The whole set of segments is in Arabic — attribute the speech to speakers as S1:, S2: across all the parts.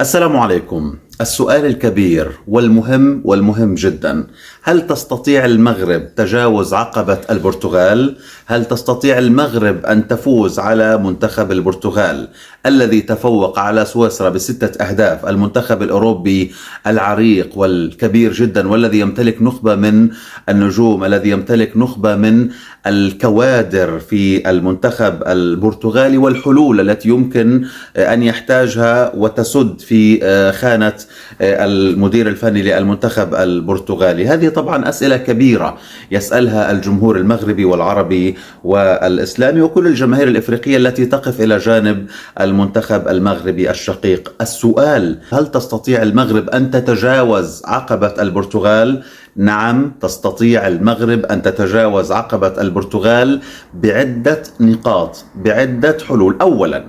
S1: السلام عليكم. السؤال الكبير والمهم جدا: هل تستطيع المغرب تجاوز عقبة البرتغال؟ هل تستطيع المغرب أن تفوز على منتخب البرتغال الذي تفوق على سويسرا ب6 أهداف، المنتخب الأوروبي العريق والكبير جدا والذي يمتلك نخبة من النجوم، الذي يمتلك نخبة من الكوادر في المنتخب البرتغالي والحلول التي يمكن أن يحتاجها وتسد في خانة المدير الفني للمنتخب البرتغالي؟ هذه طبعا أسئلة كبيرة يسألها الجمهور المغربي والعربي والإسلامي وكل الجماهير الإفريقية التي تقف إلى جانب المنتخب المغربي الشقيق. السؤال: هل تستطيع المغرب أن تتجاوز عقبة البرتغال؟ نعم، تستطيع المغرب أن تتجاوز عقبة البرتغال بعدة نقاط، بعدة حلول. أولا،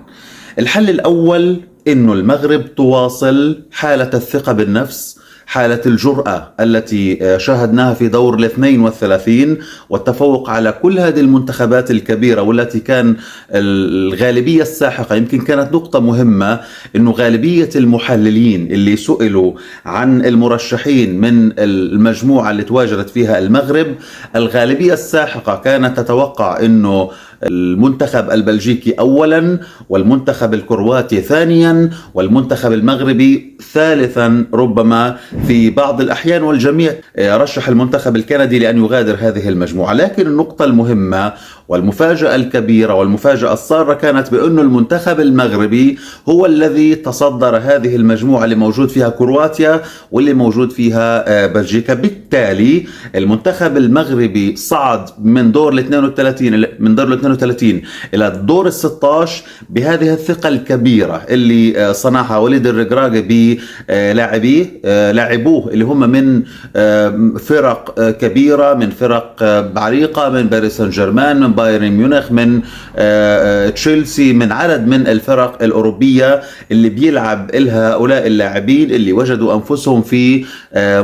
S1: الحل الأول إنه المغرب تواصل حالة الثقة بالنفس، حالة الجرأة التي شاهدناها في دور 32 والتفوق على كل هذه المنتخبات الكبيرة، والتي كان الغالبية الساحقة. يمكن كانت نقطة مهمة إنه غالبية المحللين اللي سئلوا عن المرشحين من المجموعة اللي تواجدت فيها المغرب، الغالبية الساحقة كانت تتوقع إنه المنتخب البلجيكي أولا، والمنتخب الكرواتي ثانيا، والمنتخب المغربي ثالثا ربما في بعض الأحيان، والجميع رشح المنتخب الكندي لأن يغادر هذه المجموعة. لكن النقطة المهمة والمفاجأة الكبيرة والمفاجأة السارة كانت بأن المنتخب المغربي هو الذي تصدر هذه المجموعة اللي موجود فيها كرواتيا واللي موجود فيها بلجيكا. بالتالي المنتخب المغربي صعد من دور ال 32 إلى الدور ال 16 بهذه الثقة الكبيرة اللي صنعها وليد الركراكي لاعبوه اللي هم من فرق كبيرة، من فرق عريقة، من باريس سان جيرمان، من بايرن ميونخ، من تشيلسي، من عدد من الفرق الأوروبية اللي بيلعب إلها هؤلاء اللاعبين اللي وجدوا أنفسهم في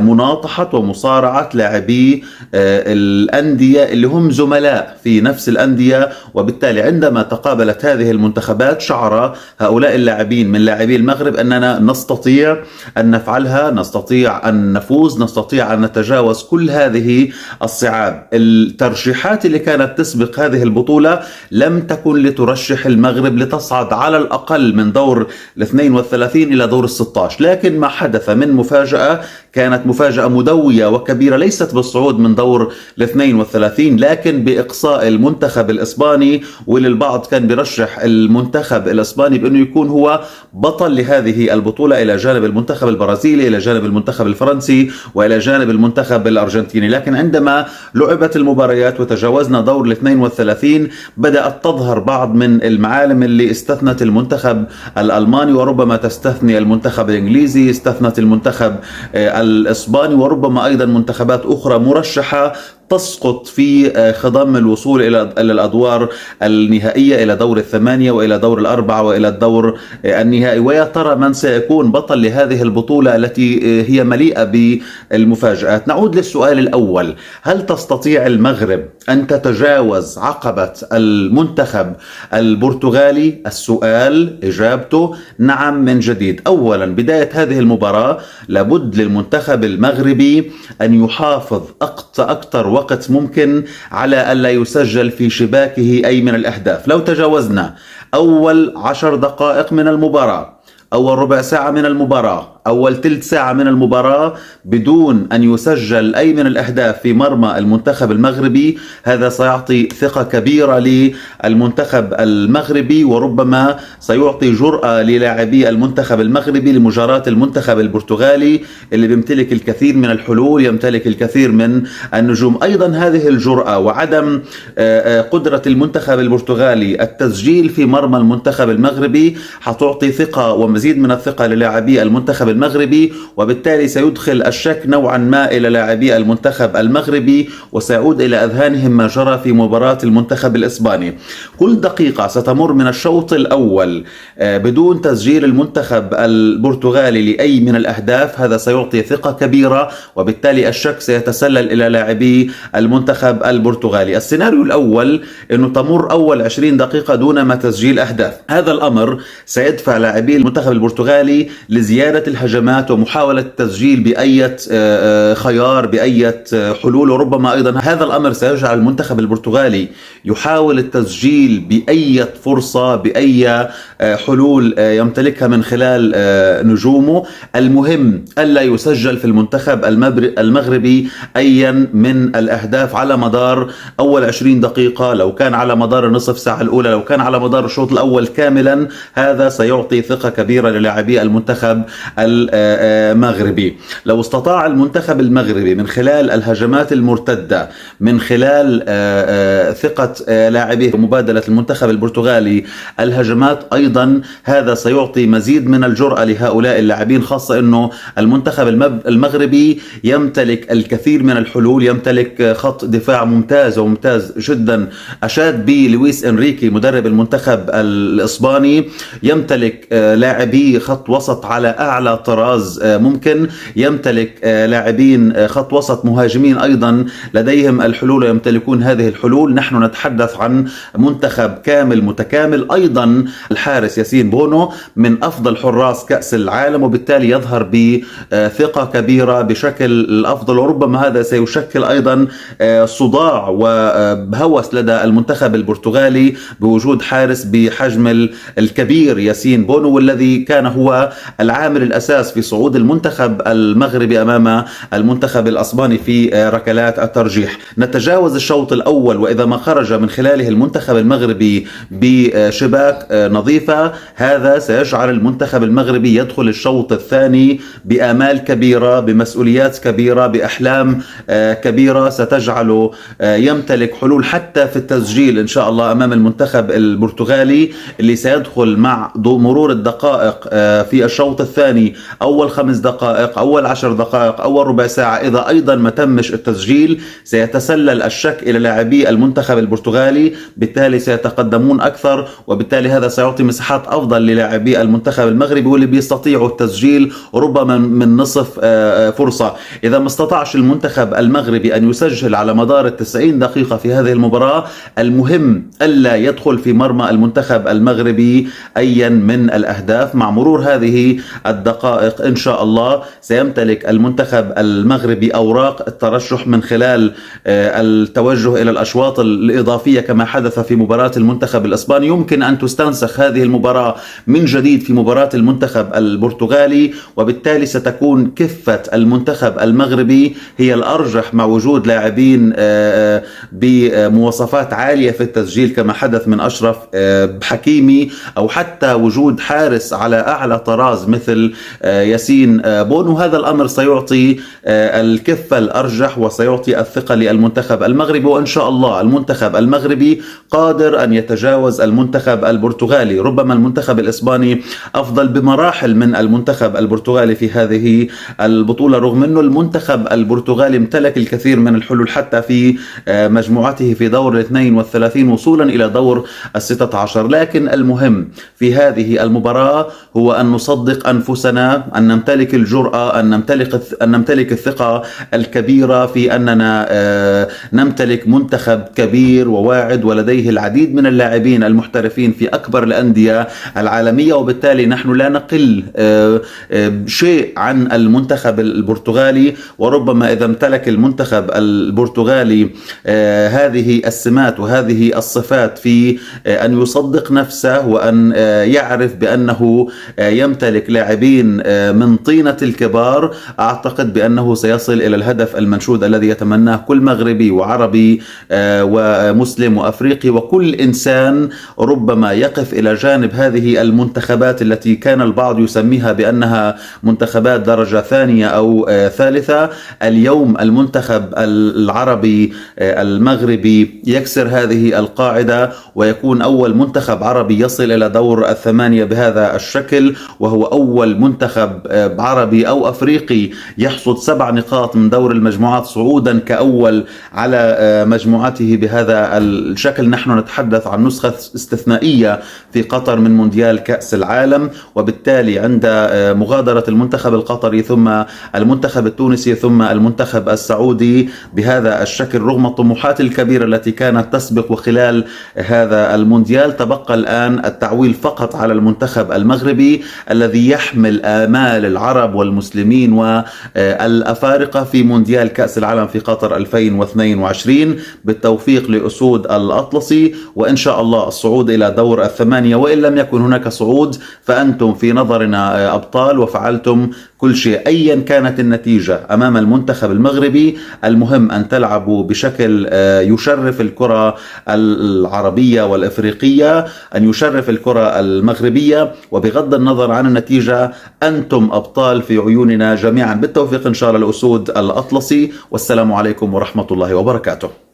S1: مناطحة ومصارعة لاعبي الأندية اللي هم زملاء في نفس الأندية. وبالتالي عندما تقابلت هذه المنتخبات شعر هؤلاء اللاعبين من لاعبي المغرب أننا نستطيع أن نفعلها، نستطيع أن نفوز، نستطيع أن نتجاوز كل هذه الصعاب. الترشيحات اللي كانت تسبق هذه البطولة لم تكن لترشح المغرب لتصعد على الأقل من دور 32 إلى دور 16، لكن ما حدث من مفاجأة كانت مفاجأة مدوية وكبيرة، ليست بالصعود من دور 32 لكن بإقصاء المنتخب الإسباني، وللبعض كان برشح المنتخب الإسباني بأنه يكون هو بطل لهذه البطولة إلى جانب المنتخب البرازيلي، إلى جانب المنتخب الفرنسي، وإلى جانب المنتخب الأرجنتيني. لكن عندما لعبت المباريات وتجاوزنا دور 32 بدأت تظهر بعض من المعالم اللي استثنت المنتخب الألماني، وربما تستثني المنتخب الإنجليزي، استثنت المنتخب الإسباني، وربما أيضا منتخبات أخرى مرشحة تسقط في خضم الوصول إلى الأدوار النهائية، إلى دور 8 وإلى دور 4 وإلى الدور النهائي. ويا ترى من سيكون بطل لهذه البطولة التي هي مليئة بالمفاجآت؟ نعود للسؤال الأول: هل تستطيع المغرب أن تتجاوز عقبة المنتخب البرتغالي؟ السؤال إجابته نعم من جديد. أولا، بداية هذه المباراة لابد للمنتخب المغربي أن يحافظ أكثر وقت ممكن على ألا يسجل في شباكه أي من الأهداف. لو تجاوزنا أول 10 دقائق من المباراة، أول ربع ساعة من المباراة، أول ثلث ساعة من المباراة بدون أن يسجل أي من الأهداف في مرمى المنتخب المغربي، هذا سيعطي ثقة كبيرة للمنتخب المغربي، وربما سيعطي جرأة للاعبي المنتخب المغربي لمجاراة المنتخب البرتغالي اللي بيمتلك الكثير من الحلول، يمتلك الكثير من النجوم. أيضا هذه الجرأة وعدم قدرة المنتخب البرتغالي التسجيل في مرمى المنتخب المغربي حتعطي ثقة ومزيد من الثقة للاعبي المنتخب المغربي، وبالتالي سيدخل الشك نوعا ما إلى لاعبي المنتخب المغربي، وسيعود إلى أذهانهم ما جرى في مباراة المنتخب الإسباني. كل دقيقة ستمر من الشوط الأول بدون تسجيل المنتخب البرتغالي لأي من الأهداف، هذا سيعطي ثقة كبيرة، وبالتالي الشك سيتسلل إلى لاعبي المنتخب البرتغالي. السيناريو الأول أنه تمر أول 20 دقيقة دون ما تسجيل أهداف. هذا الأمر سيدفع لاعبي المنتخب البرتغالي لزيادة الهجمات ومحاولة التسجيل بأي خيار، بأي حلول، وربما أيضا هذا الأمر سيجعل المنتخب البرتغالي يحاول التسجيل بأي فرصة، بأي حلول يمتلكها من خلال نجومه. المهم ألا يسجل في المنتخب المغربي أيا من الأهداف على مدار أول 20 دقيقة، لو كان على مدار النصف ساعة الأولى، لو كان على مدار الشوط الأول كاملا. هذا سيعطي ثقة كبيرة للاعبي المنتخب المغربي. لو استطاع المنتخب المغربي من خلال الهجمات المرتدة، من خلال ثقة لاعبيه ومبادلة المنتخب البرتغالي الهجمات أيضا، هذا سيعطي مزيد من الجرأة لهؤلاء اللاعبين، خاصة أنه المنتخب المغربي يمتلك الكثير من الحلول، يمتلك خط دفاع ممتاز وممتاز جدا أشاد به لويس إنريكي مدرب المنتخب الإسباني، يمتلك لاعبي خط وسط على أعلى طراز ممكن، يمتلك لاعبين خط وسط مهاجمين أيضا لديهم الحلول ويمتلكون هذه الحلول. نحن نتحدث عن منتخب كامل متكامل. أيضا الحارس ياسين بونو من أفضل حراس كأس العالم، وبالتالي يظهر بثقة كبيرة بشكل الأفضل، وربما هذا سيشكل أيضا صداع وهوس لدى المنتخب البرتغالي بوجود حارس بحجم الكبير ياسين بونو، والذي كان هو العامل الأساس في صعود المنتخب المغربي أمام المنتخب الأسباني في ركلات الترجيح. نتجاوز الشوط الأول، وإذا ما خرج من خلاله المنتخب المغربي بشباك نظيفة، هذا سيجعل المنتخب المغربي يدخل الشوط الثاني بآمال كبيرة، بمسؤوليات كبيرة، بأحلام كبيرة ستجعله يمتلك حلول حتى في التسجيل إن شاء الله أمام المنتخب البرتغالي، اللي سيدخل مع مرور الدقائق في الشوط الثاني، أول 5 دقائق، أول 10 دقائق، أول ربع ساعة، إذا أيضا ما تمش التسجيل سيتسلل الشك إلى لاعبي المنتخب البرتغالي، بالتالي سيتقدمون أكثر، وبالتالي هذا سيعطي مساحات أفضل للاعبي المنتخب المغربي، واللي بيستطيعوا التسجيل ربما من نصف فرصة. إذا ما استطاعش المنتخب المغربي أن يسجل على مدار 90 دقيقة في هذه المباراة، المهم ألا يدخل في مرمى المنتخب المغربي أيا من الأهداف. مع مرور هذه الدقائق إن شاء الله سيمتلك المنتخب المغربي أوراق الترشح من خلال التوجه إلى الأشواط الإضافية كما حدث في مباراة المنتخب الإسباني. يمكن أن تستنسخ هذه المباراة من جديد في مباراة المنتخب البرتغالي، وبالتالي ستكون كفة المنتخب المغربي هي الأرجح مع وجود لاعبين بمواصفات عالية في التسجيل كما حدث من أشرف حكيمي، أو حتى وجود حارس على أعلى طراز مثل ياسين بونو. هذا الأمر سيعطي الكفة الأرجح وسيعطي الثقة للمنتخب المغربي، وإن شاء الله المنتخب المغربي قادر أن يتجاوز المنتخب البرتغالي. ربما المنتخب الإسباني أفضل بمراحل من المنتخب البرتغالي في هذه البطولة، رغم أنه المنتخب البرتغالي امتلك الكثير من الحلول حتى في مجموعته في دور 32 وصولا إلى دور 16. لكن المهم في هذه المباراة هو أن نصدق أنفسنا، أن نمتلك الجرأة، أن نمتلك الثقة الكبيرة في أننا نمتلك منتخب كبير وواعد ولديه العديد من اللاعبين المحترفين في أكبر الأندية العالمية، وبالتالي نحن لا نقل شيء عن المنتخب البرتغالي. وربما إذا امتلك المنتخب البرتغالي هذه السمات وهذه الصفات في أن يصدق نفسه وأن يعرف بأنه يمتلك لاعبين من طينة الكبار، أعتقد بأنه سيصل إلى الهدف المنشود الذي يتمناه كل مغربي وعربي ومسلم وأفريقي وكل إنسان ربما يقف إلى جانب هذه المنتخبات التي كان البعض يسميها بأنها منتخبات درجة ثانية أو ثالثة. اليوم المنتخب العربي المغربي يكسر هذه القاعدة ويكون أول منتخب عربي يصل إلى دور 8 بهذا الشكل، وهو أول منتخب منتخب عربي أو أفريقي يحصد 7 نقاط من دور المجموعات صعودا كأول على مجموعته بهذا الشكل، نحن نتحدث عن نسخة استثنائية في قطر من مونديال كأس العالم. وبالتالي عند مغادرة المنتخب القطري ثم المنتخب التونسي ثم المنتخب السعودي بهذا الشكل رغم الطموحات الكبيرة التي كانت تسبق وخلال هذا المونديال، تبقى الآن التعويل فقط على المنتخب المغربي الذي يحمل آمال العرب والمسلمين والأفارقة في مونديال كأس العالم في قطر 2022. بالتوفيق لأسود الأطلسي، وإن شاء الله الصعود إلى دور الثمانية، وإن لم يكن هناك صعود فأنتم في نظرنا أبطال وفعلتم كل شيء أيا كانت النتيجة أمام المنتخب المغربي. المهم أن تلعبوا بشكل يشرف الكرة العربية والإفريقية، أن يشرف الكرة المغربية، وبغض النظر عن النتيجة أنتم أبطال في عيوننا جميعا. بالتوفيق إن شاء الله لأسود الأطلسي، والسلام عليكم ورحمة الله وبركاته.